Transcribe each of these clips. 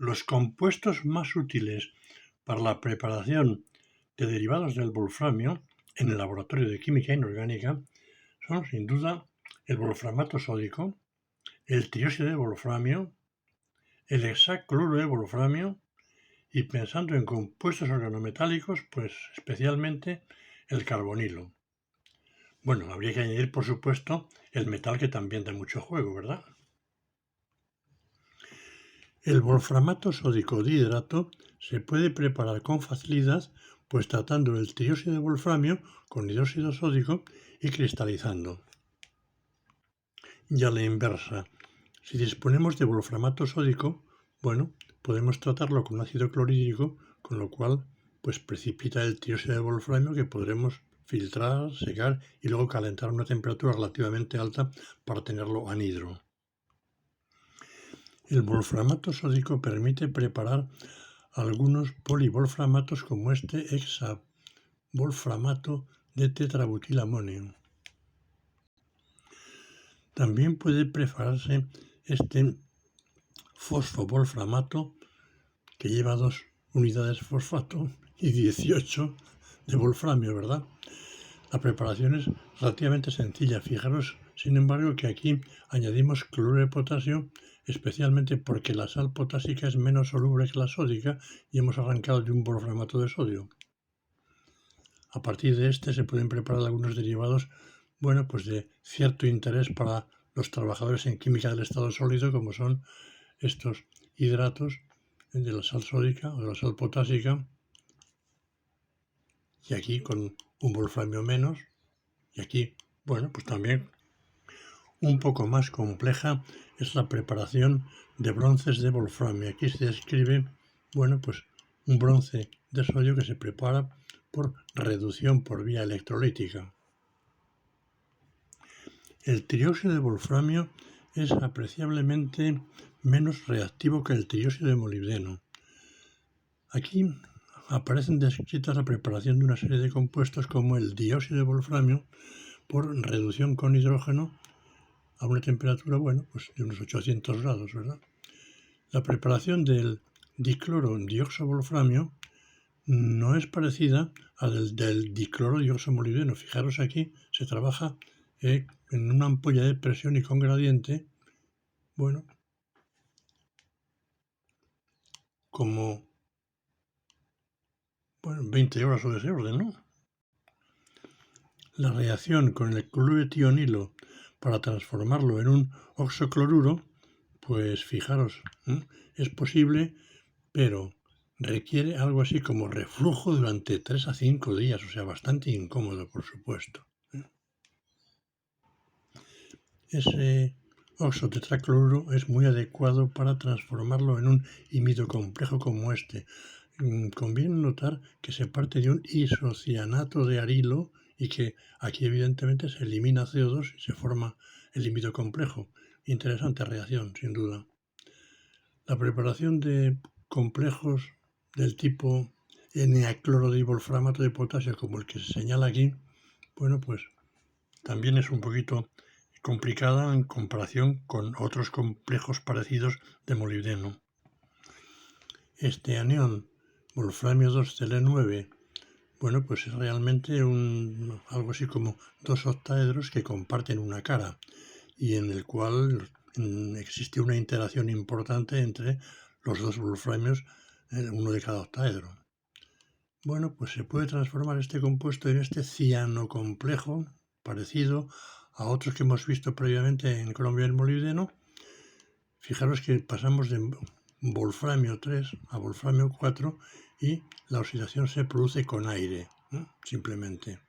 Los compuestos más útiles para la preparación de derivados del wolframio en el laboratorio de química inorgánica son, sin duda, el wolframato sódico, el trióxido de wolframio, el hexacloruro de wolframio y, pensando en compuestos organometálicos, pues especialmente el carbonilo. Bueno, habría que añadir, por supuesto, el metal, que también da mucho juego, ¿verdad? El wolframato sódico dihidrato se puede preparar con facilidad, pues tratando el trióxido de wolframio con hidróxido sódico y cristalizando. Y a la inversa, si disponemos de wolframato sódico, bueno, podemos tratarlo con ácido clorhídrico, con lo cual pues precipita el trióxido de wolframio, que podremos filtrar, secar y luego calentar a una temperatura relativamente alta para tenerlo anhidro. El wolframato sódico permite preparar algunos polivolframatos, como este hexavolframato de tetrabutilamonio. También puede prepararse este fosfovolframato, que lleva 2 unidades de fosfato y 18 de wolframio, ¿verdad? La preparación es relativamente sencilla. Fijaros, sin embargo, que aquí añadimos cloruro de potasio, especialmente porque la sal potásica es menos soluble que la sódica y hemos arrancado de un wolframato de sodio. A partir de este se pueden preparar algunos derivados, bueno, pues de cierto interés para los trabajadores en química del estado sólido, como son estos hidratos de la sal sódica o de la sal potásica, y aquí con un wolframio menos, y aquí, bueno, pues también un poco más compleja es la preparación de bronces de wolframio. Aquí se describe, bueno, pues un bronce de sodio que se prepara por reducción por vía electrolítica. El trióxido de wolframio es apreciablemente menos reactivo que el trióxido de molibdeno. Aquí aparecen descritas la preparación de una serie de compuestos como el dióxido de wolframio por reducción con hidrógeno a una temperatura, bueno, pues de unos 800 grados, ¿verdad? La preparación del dicloro dioxovolframio no es parecida a del dicloro dioxomolibdeno. Fijaros, aquí se trabaja en una ampolla de presión y con gradiente, bueno, como 20 horas o de ese orden, ¿no? La reacción con el cloruro de tionilo para transformarlo en un oxocloruro, pues fijaros, es posible, pero requiere algo así como reflujo durante 3 a 5 días, o sea, bastante incómodo, por supuesto. Ese oxotetracloruro es muy adecuado para transformarlo en un imido complejo como este. Conviene notar que se parte de un isocianato de arilo y que aquí evidentemente se elimina CO2 y se forma el imido complejo. Interesante reacción, sin duda. La preparación de complejos del tipo N-clorodibwolframato de potasio, como el que se señala aquí, bueno, pues también es un poquito complicada en comparación con otros complejos parecidos de molibdeno. Este anión wolframio 2Cl9, bueno, pues es realmente algo así como 2 octaedros que comparten una cara y en el cual existe una interacción importante entre los dos wolframios, uno de cada octaedro. Bueno, pues se puede transformar este compuesto en este cianocomplejo parecido a otros que hemos visto previamente en cromio y en molibdeno. Fijaros que pasamos de wolframio 3 a wolframio 4 y la oxidación se produce con aire, simplemente.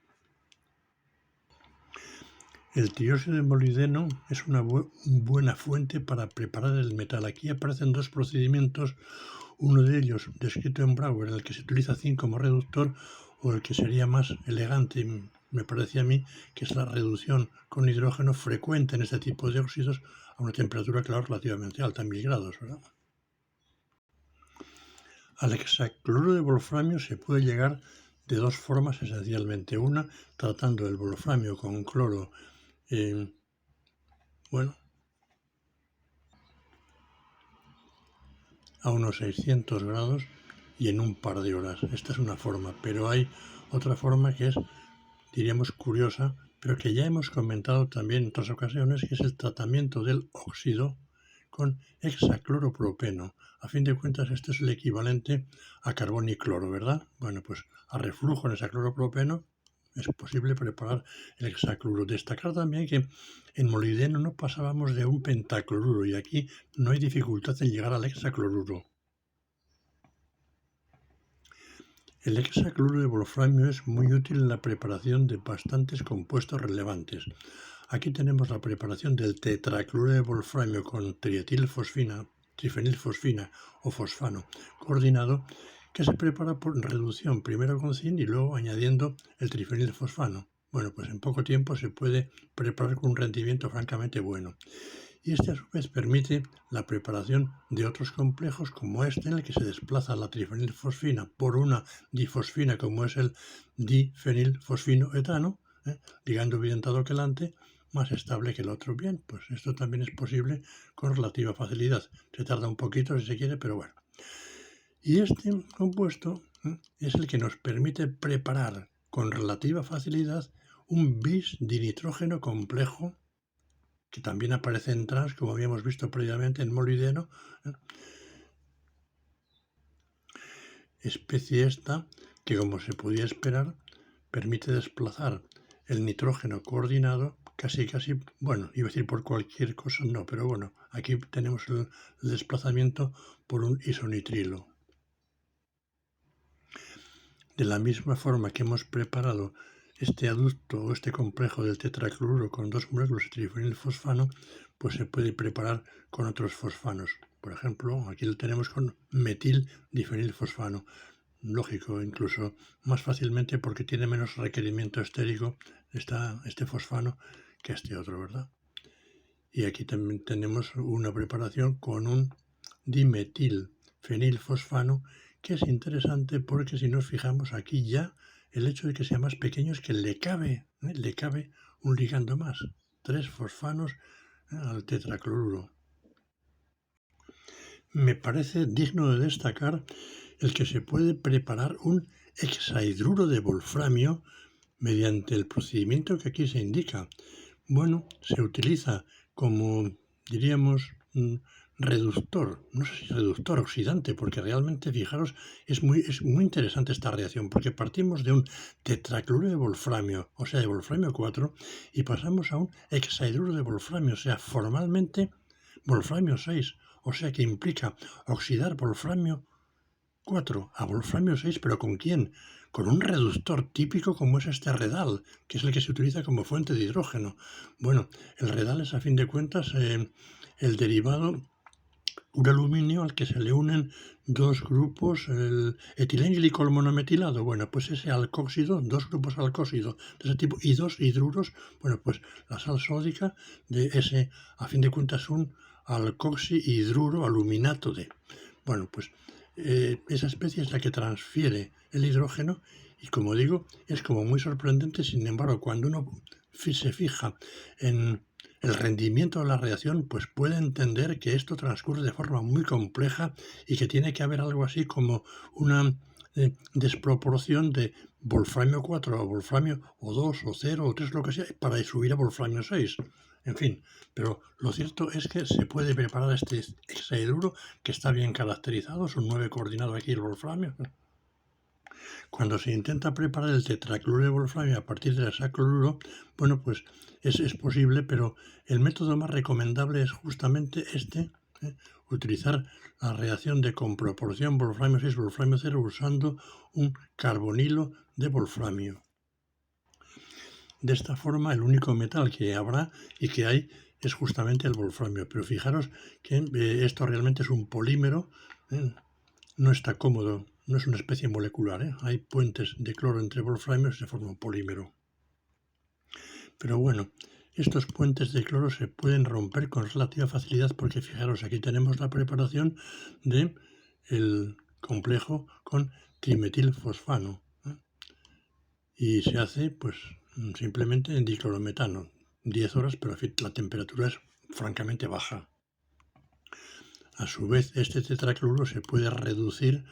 El trióxido de molibdeno es una buena fuente para preparar el metal. Aquí aparecen dos procedimientos, uno de ellos descrito en Brouwer, en el que se utiliza zinc como reductor, o el que sería más elegante, me parece a mí, que es la reducción con hidrógeno frecuente en este tipo de óxidos a una temperatura, claro, relativamente alta, 1000 grados, ¿verdad? Al hexacloruro de wolframio se puede llegar de dos formas esencialmente. Una, tratando el wolframio con cloro, a unos 600 grados y en un par de horas. Esta es una forma, pero hay otra forma que es, diríamos, curiosa, pero que ya hemos comentado también en otras ocasiones, que es el tratamiento del óxido con hexacloropropeno. A fin de cuentas, este es el equivalente a carbón y cloro, ¿verdad? Bueno, pues a reflujo en hexacloropropeno es posible preparar el hexacloruro. Destacar también que en molibdeno no pasábamos de un pentacloruro y aquí no hay dificultad en llegar al hexacloruro. El hexacloruro de wolframio es muy útil en la preparación de bastantes compuestos relevantes. Aquí tenemos la preparación del tetracloruro de wolframio con trietilfosfina, trifenilfosfina o fosfano coordinado, que se prepara por reducción primero con zinc y luego añadiendo el trifenilfosfano. Bueno, pues en poco tiempo se puede preparar con un rendimiento francamente bueno. Y este a su vez permite la preparación de otros complejos como este, en el que se desplaza la trifenilfosfina por una difosfina como es el difenilfosfinoetano, ligando evidentado quelante, más estable que el otro. Bien, pues esto también es posible con relativa facilidad. Se tarda un poquito si se quiere, pero bueno. Y este compuesto es el que nos permite preparar con relativa facilidad un bis dinitrógeno complejo que también aparece en trans, como habíamos visto previamente en molibdeno, especie esta que, como se podía esperar, permite desplazar el nitrógeno coordinado casi, bueno, iba a decir por cualquier cosa, no, pero bueno, aquí tenemos el desplazamiento por un isonitrilo. De la misma forma que hemos preparado este aducto o este complejo del tetracloruro con dos moléculas de trifenilfosfano, pues se puede preparar con otros fosfanos. Por ejemplo, aquí lo tenemos con metildifenilfosfano. Lógico, incluso más fácilmente porque tiene menos requerimiento estérico este fosfano que este otro, ¿verdad? Y aquí también tenemos una preparación con un dimetilfenilfosfano, que es interesante porque si nos fijamos aquí ya, el hecho de que sea más pequeño es que le cabe un ligando más, 3 fosfanos al tetracloruro. Me parece digno de destacar el que se puede preparar un hexahidruro de wolframio mediante el procedimiento que aquí se indica. Bueno, se utiliza como, diríamos, reductor, no sé si reductor, oxidante, porque realmente, fijaros, es muy interesante esta reacción, porque partimos de un tetracloruro de wolframio, o sea, de wolframio 4, y pasamos a un hexahidruro de wolframio, o sea, formalmente wolframio 6, o sea, que implica oxidar wolframio 4 a wolframio 6, pero ¿con quién? Con un reductor típico como es este redal, que es el que se utiliza como fuente de hidrógeno. Bueno, el redal es a fin de cuentas el derivado, un aluminio al que se le unen dos grupos, el etilenglicol monometilado, bueno, pues ese alcóxido, dos grupos alcóxido de ese tipo y dos hidruros, bueno, pues la sal sódica de ese, a fin de cuentas, un alcoxihidruro aluminato de. Bueno, pues esa especie es la que transfiere el hidrógeno y, como digo, es como muy sorprendente. Sin embargo, cuando uno se fija en el rendimiento de la reacción, pues puede entender que esto transcurre de forma muy compleja y que tiene que haber algo así como una desproporción de wolframio 4 a wolframio o 2 o 0 o 3, lo que sea, para subir a wolframio 6. En fin, pero lo cierto es que se puede preparar este hexahidruro que está bien caracterizado, son 9 coordinados aquí el wolframio. Cuando se intenta preparar el tetracloruro de wolframio a partir del hexacloruro, bueno, pues es posible, pero el método más recomendable es justamente este, utilizar la reacción de con proporción wolframio 6, wolframio 0 usando un carbonilo de wolframio. De esta forma, el único metal que habrá y que hay es justamente el wolframio. Pero fijaros que esto realmente es un polímero, no está cómodo, no es una especie molecular. Hay puentes de cloro entre wolframios y se forma un polímero. Pero bueno, estos puentes de cloro se pueden romper con relativa facilidad porque fijaros, aquí tenemos la preparación del complejo con trimetilfosfano. Y se hace pues simplemente en diclorometano, 10 horas, pero la temperatura es francamente baja. A su vez, este tetracloruro se puede reducir,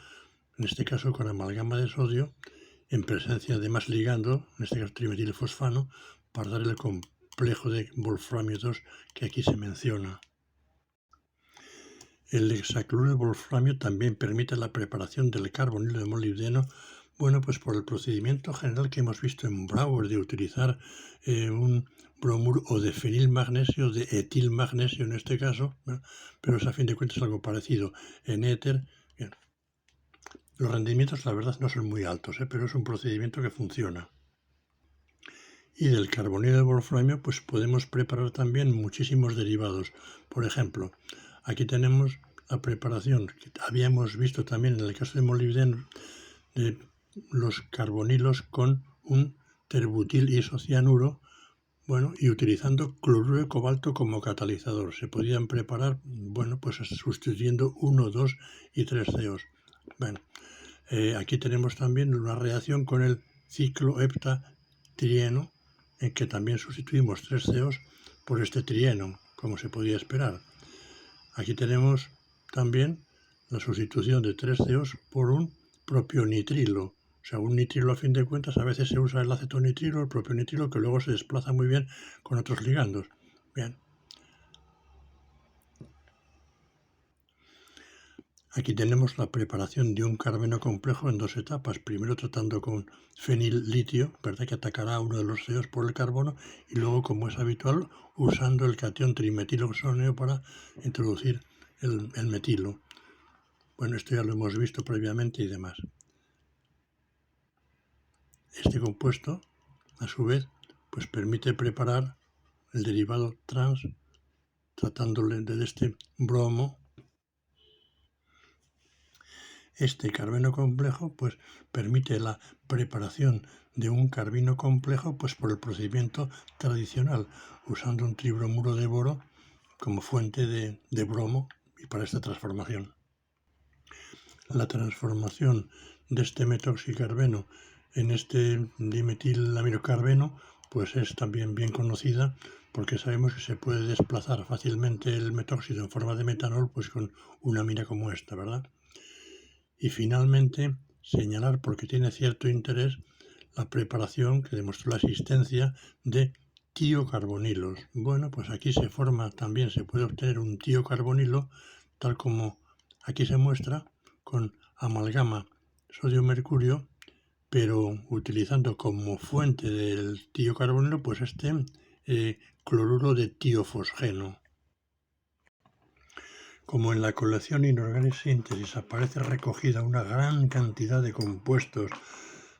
en este caso con amalgama de sodio, en presencia de más ligando, en este caso trimetilfosfano, para dar el complejo de wolframio 2 que aquí se menciona. El hexacloruro de wolframio también permite la preparación del carbonilo de molibdeno, bueno, pues por el procedimiento general que hemos visto en Brouwer de utilizar un bromuro o de fenilmagnesio, de etilmagnesio en este caso, ¿no? Pero es a fin de cuentas algo parecido en éter. Bien. Los rendimientos la verdad no son muy altos, pero es un procedimiento que funciona. Y del carbonilo de wolframio pues podemos preparar también muchísimos derivados. Por ejemplo, aquí tenemos la preparación que habíamos visto también en el caso de molibdeno de los carbonilos con un terbutil isocianuro, bueno, y utilizando cloruro de cobalto como catalizador. Se podían preparar, bueno, pues sustituyendo 1, 2 y 3 COs. Bueno, aquí tenemos también una reacción con el cicloheptatrieno, en que también sustituimos 3 COs por este trieno, como se podía esperar. Aquí tenemos también la sustitución de 3 COs por un propionitrilo. O sea, un nitrilo a fin de cuentas, a veces se usa el acetonitrilo, el propionitrilo, que luego se desplaza muy bien con otros ligandos. Bien. Aquí tenemos la preparación de un carbeno complejo en dos etapas. Primero tratando con fenil-litio, ¿verdad? Que atacará a uno de los COs por el carbono, y luego, como es habitual, usando el catión trimetiloxonio para introducir el metilo. Bueno, esto ya lo hemos visto previamente y demás. Este compuesto, a su vez, pues permite preparar el derivado trans, tratándole de este bromo. Este carbeno complejo pues permite la preparación de un carbino complejo pues por el procedimiento tradicional, usando un tribromuro de boro como fuente de bromo y para esta transformación. La transformación de este metoxicarbeno en este dimetilaminocarbeno pues es también bien conocida, porque sabemos que se puede desplazar fácilmente el metóxido en forma de metanol pues con una mina como esta, ¿verdad? Y finalmente, señalar, porque tiene cierto interés, la preparación que demostró la existencia de tiocarbonilos. Bueno, pues aquí se forma también, se puede obtener un tiocarbonilo, tal como aquí se muestra, con amalgama sodio-mercurio, pero utilizando como fuente del tiocarbonilo, pues este cloruro de tiofosgeno. Como en la colección Inorganic Synthesis aparece recogida una gran cantidad de compuestos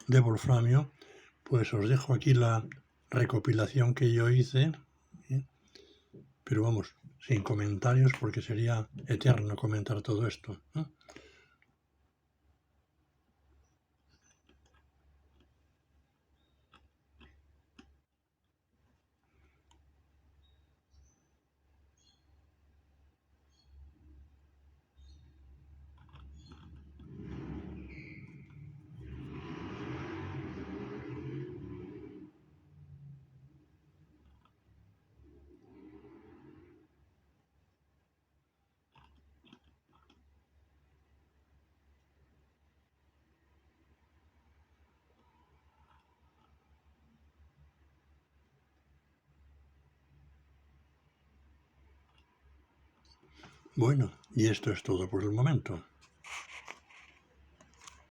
de wolframio, pues os dejo aquí la recopilación que yo hice, ¿eh? Pero vamos, sin comentarios porque sería eterno comentar todo esto, ¿eh? Bueno, y esto es todo por el momento.